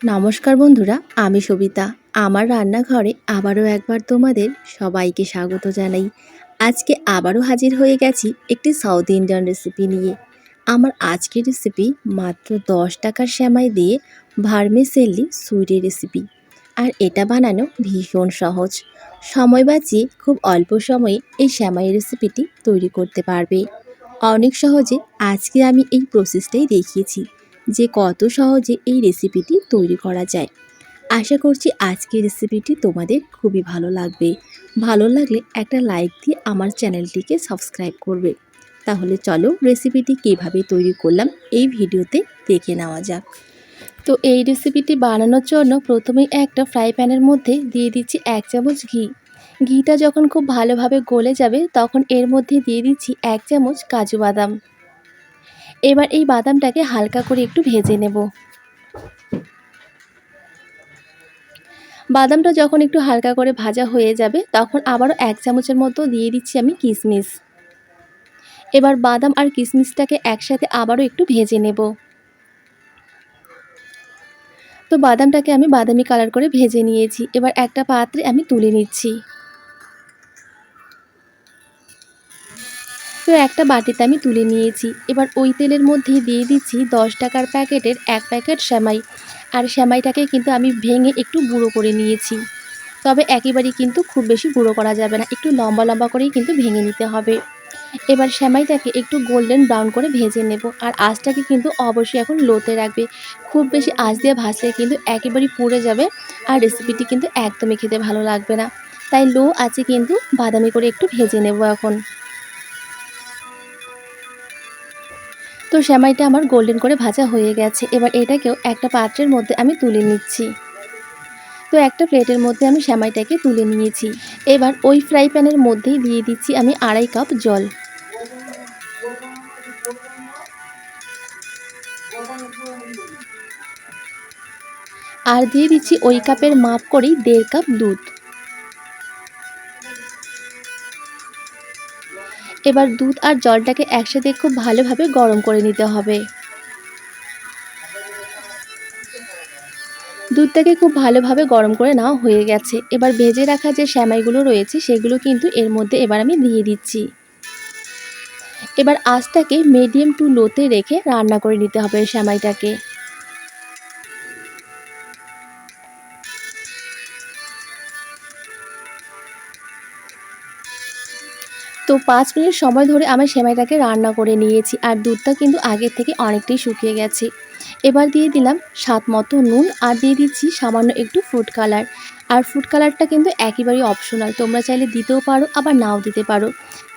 নমস্কার বন্ধুরা, আমি সবিতা। আমার রান্নাঘরে আবারও একবার তোমাদের সবাইকে স্বাগত জানাই। আজকে আবারও হাজির হয়ে গেছি একটি সাউথ ইন্ডিয়ান রেসিপি নিয়ে। আমার আজকের রেসিপি মাত্র 10 টাকার সেমাই দিয়ে ভার্মিসেলি সুইটের রেসিপি। আর এটা বানানো ভীষণ সহজ। সময় বাঁচিয়ে খুব অল্প সময়ে এই সেমাই রেসিপিটি তৈরি করতে পারবে। অনেক সহজে আজকে আমি এই প্রসেসটাই দেখিয়েছি যে কত সহজে এই রেসিপিটি তৈরি করা যায়। আশা করছি আজকের রেসিপিটি তোমাদের খুবই ভালো লাগবে। ভালো লাগলে একটা লাইক দিয়ে আমার চ্যানেলটিকে সাবস্ক্রাইব করবে। তাহলে চলো রেসিপিটি কীভাবে তৈরি করলাম এই ভিডিওতে দেখে নেওয়া যাক। তো এই রেসিপিটি বানানোর জন্য প্রথমেই একটা ফ্রাই প্যানের মধ্যে দিয়ে দিচ্ছি 1 চামচ ঘি। ঘিটা যখন খুব ভালোভাবে গলে যাবে তখন এর মধ্যে দিয়ে দিচ্ছি 1 চামচ কাজু বাদাম। এবার এই বাদামটাকে হালকা করে একটু ভেজে নেব। বাদামটা যখন একটু হালকা করে ভাজা হয়ে যাবে তখন আবারও 1 চামচের মতো দিয়ে দিচ্ছি আমি কিশমিশ। এবার বাদাম আর কিশমিশটাকে একসাথে আবারও একটু ভেজে নেব। তো বাদামটাকে আমি বাদামি কালার করে ভেজে নিয়েছি। এবার একটা পাত্রে আমি তুলে নিচ্ছি। তো একটা বাটিতে আমি তুলে নিয়েছি। এবার ওই তেলের মধ্যে দিয়ে দিচ্ছি 10 টাকার প্যাকেটের 1 প্যাকেট সেমাই। আর সেমাইটাকে কিন্তু আমি ভেঙে একটু গুঁড়ো করে নিয়েছি। তবে একেবারেই কিন্তু খুব বেশি গুঁড়ো করা যাবে না, একটু লম্বা লম্বা করেই কিন্তু ভেঙে নিতে হবে। এবার সেমাইটাকে একটু গোল্ডেন ব্রাউন করে ভেজে নেব। আর আঁচটাকে কিন্তু অবশ্যই এখন লোতে রাখবে। খুব বেশি আঁচ দিয়ে ভাজলে কিন্তু একেবারেই পুড়ে যাবে আর রেসিপিটি কিন্তু একদমই খেতে ভালো লাগবে না। তাই লো আঁচে কিন্তু বাদামি করে একটু ভেজে নেব এখন। তো সেমাইটা আমার গোল্ডেন করে ভাজা হয়ে গেছে। এবার এটাকেও একটা পাত্রের মধ্যে আমি তুলে নিচ্ছি। তো একটা প্লেটের মধ্যে আমি সেমাইটাকে তুলে নিয়েছি। এবার ওই ফ্রাই প্যানের মধ্যেই দিয়ে দিচ্ছি আমি 2.5 কাপ জল। আর দিয়ে দিচ্ছি ওই কাপের মাপ করেই 1.5 কাপ দুধ। এবার দুধ আর জলটাকে একসাথে খুব ভালোভাবে গরম করে নিতে হবে। দুধটাকে খুব ভালোভাবে গরম করে নেওয়া হয়ে গেছে। এবার ভেজে রাখা যে সেমাইগুলো রয়েছে সেগুলো কিন্তু এর মধ্যে এবার আমি দিয়ে দিচ্ছি। এবার আঁচটাকে মিডিয়াম টু লোতে রেখে রান্না করে নিতে হবে সেমাইটাকে। তো 5 মিনিট সময় ধরে আমি সেমাইটাকে রান্না করে নিয়েছি আর দুধটা কিন্তু আগের থেকে অনেকটাই শুকিয়ে গেছে। এবার দিয়ে দিলাম স্বাদ মতো নুন আর দিয়ে দিচ্ছি সামান্য একটু ফুড কালার। আর ফুড কালারটা কিন্তু একেবারেই অপশনাল, তোমরা চাইলে দিতেও পারো আবার নাও দিতে পারো।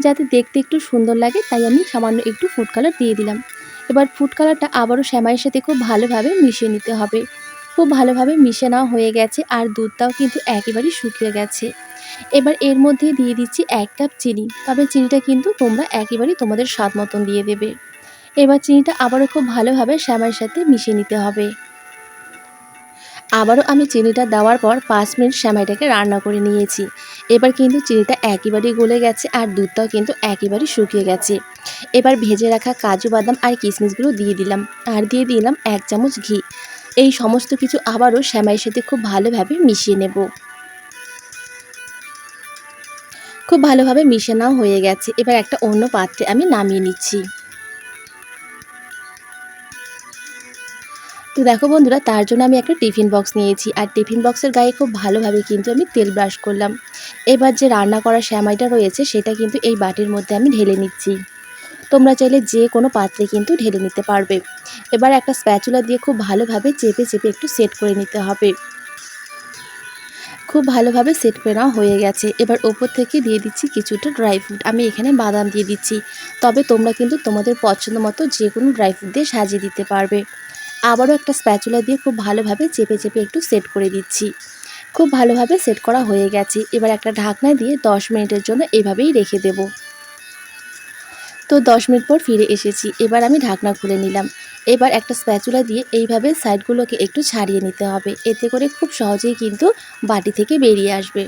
যাতে দেখতে একটু সুন্দর লাগে তাই আমি সামান্য একটু ফুড কালার দিয়ে দিলাম। এবার ফুড কালারটা আবারও সেমাইয়ের সাথে খুব ভালোভাবে মিশিয়ে নিতে হবে। খুব ভালোভাবে মিশে নেওয়া হয়ে গেছে আর দুধটাও কিন্তু একেবারেই শুকিয়ে গেছে। এবার এর মধ্যে দিয়ে দিচ্ছি 1 কাপ চিনি। তবে চিনিটা কিন্তু তোমরা একেবারেই তোমাদের স্বাদ মতন দিয়ে দেবে। এবার চিনিটা আবারও খুব ভালোভাবে সেমাইয়ের সাথে মিশিয়ে নিতে হবে। আবারও আমি চিনিটা দেওয়ার পর 5 মিনিট সেমাইটাকে রান্না করে নিয়েছি। এবার কিন্তু চিনিটা একেবারেই গলে গেছে আর দুধটাও কিন্তু একেবারেই শুকিয়ে গেছে। এবার ভেজে রাখা কাজু বাদাম আর কিশমিশগুলো দিয়ে দিলাম আর দিয়ে দিলাম 1 চামচ ঘি। এই সমস্ত কিছু আবারও সেমাইয়ের সাথে খুব ভালোভাবে মিশিয়ে নেব। খুব ভালোভাবে মিশে নেওয়া হয়ে গেছে। এবার একটা অন্য পাত্রে আমি নামিয়ে নিচ্ছি। তো দেখো বন্ধুরা, তার জন্য আমি একটা টিফিন বক্স নিয়েছি আর টিফিন বক্সের গায়ে খুব ভালোভাবে কিন্তু আমি তেল ব্রাশ করলাম। এবার যে রান্না করা সেমাইটা রয়েছে সেটা কিন্তু এই বাটির মধ্যে আমি ঢেলে নিচ্ছি। তোমরা চাইলে যে কোনো পাত্রে কিন্তু ঢেলে নিতে পারবে। এবার একটা স্প্যাচুলা দিয়ে খুব ভালোভাবে চেপে চেপে একটু সেট করে নিতে হবে। খুব ভালোভাবে সেট করে নেওয়া হয়ে গেছে। এবার ওপর থেকে দিয়ে দিচ্ছি কিছুটা ড্রাই ফ্রুট। আমি এখানে বাদাম দিয়ে দিচ্ছি। তবে তোমরা কিন্তু তোমাদের পছন্দ মতো যে কোনো ড্রাই ফ্রুট দিয়ে সাজিয়ে দিতে পারবে। আবারও একটা স্প্যাচুলা দিয়ে খুব ভালোভাবে চেপে চেপে একটু সেট করে দিচ্ছি। খুব ভালোভাবে সেট করা হয়ে গেছে। এবার একটা ঢাকনা দিয়ে 10 মিনিটের জন্য এভাবেই রেখে দেব। তো 10 মিনিট পর ফিরে এসেছি। এবার আমি ঢাকনা খুলে নিলাম। এবার একটা স্প্যাচুলা দিয়ে এইভাবে সাইডগুলোকে একটু ছাড়িয়ে নিতে হবে। এতে করে খুব সহজেই কিন্তু বাটি থেকে বেরিয়ে আসবে।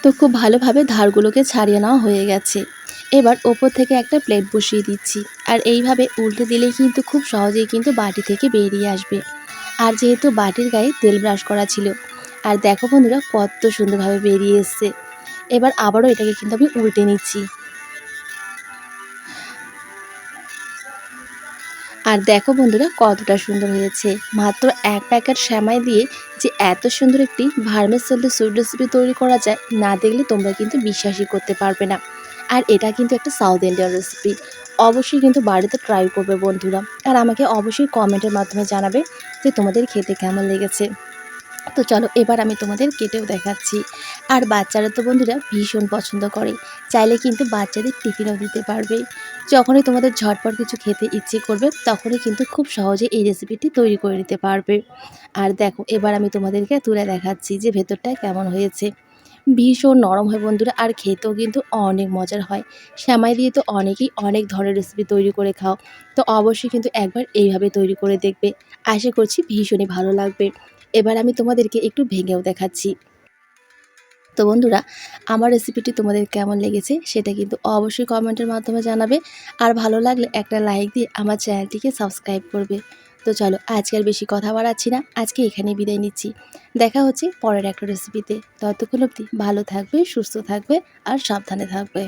তো খুব ভালোভাবে ধারগুলোকে ছাড়িয়ে নেওয়া হয়ে গেছে। এবার ওপর থেকে একটা প্লেট বসিয়ে দিচ্ছি। আর এইভাবে উল্টে দিলেই কিন্তু খুব সহজেই কিন্তু বাটি থেকে বেরিয়ে আসবে। আর যেহেতু বাটির গায়ে তেল ব্রাশ করা ছিল, আর দেখো বন্ধুরা কত সুন্দরভাবে বেরিয়ে এসছে। এবার আবারও এটাকে কিন্তু আমি উল্টে নিচ্ছি। আর দেখো বন্ধুরা কতটা সুন্দর হয়েছে। মাত্র এক প্যাকেট সেমাই দিয়ে যে এত সুন্দর একটি ভার্মিসেলি স্যুপ রেসিপি তৈরি করা যায়, না দেখলে তোমরা কিন্তু বিশ্বাসই করতে পারবে না। আর এটা কিন্তু একটা সাউথ ইন্ডিয়ান রেসিপি। অবশ্যই কিন্তু বাড়িতে ট্রাই করবে বন্ধুরা। আর আমাকে অবশ্যই কমেন্টের মাধ্যমে জানাবে যে তোমাদের খেতে কেমন লেগেছে। তো চলো এবার আমি তোমাদের কেটেও দেখাচ্ছি। আর বাচ্চারা তো বন্ধুরা ভীষণ পছন্দ করে, চাইলে কিন্তু বাচ্চাদের টিফিনও দিতে পারবে। যখনই তোমাদের ঝটপট কিছু খেতে ইচ্ছে করবে তখনই কিন্তু খুব সহজে এই রেসিপিটি তৈরি করে নিতে পারবে। আর দেখো এবার আমি তোমাদেরকে তুলে দেখাচ্ছি যে ভেতরটা কেমন হয়েছে। ভীষণ নরম হয় বন্ধুরা, আর খেতেও কিন্তু অনেক মজার হয়। সেমাই দিয়ে তো অনেকেই অনেক ধরনের রেসিপি তৈরি করে খাও, তো অবশ্যই কিন্তু একবার এইভাবে তৈরি করে দেখবে। আশা করছি ভীষণই ভালো লাগবে। এবার আমি তোমাদেরকে একটু ভেঙেও দেখাচ্ছি। তো বন্ধুরা, আমার রেসিপিটি তোমাদের কেমন লেগেছে সেটা কিন্তু অবশ্যই কমেন্টের মাধ্যমে জানাবে। আর ভালো লাগলে একটা লাইক দিয়ে আমার চ্যানেলটিকে সাবস্ক্রাইব করবে। তো চলো আজকে আর বেশি কথা বাড়াচ্ছি না, আজকে এখানেই বিদায় নিচ্ছি। দেখা হচ্ছে পরের একটা রেসিপিতে। ততক্ষণ অবধি ভালো থাকবে, সুস্থ থাকবে আর সাবধানে থাকবে।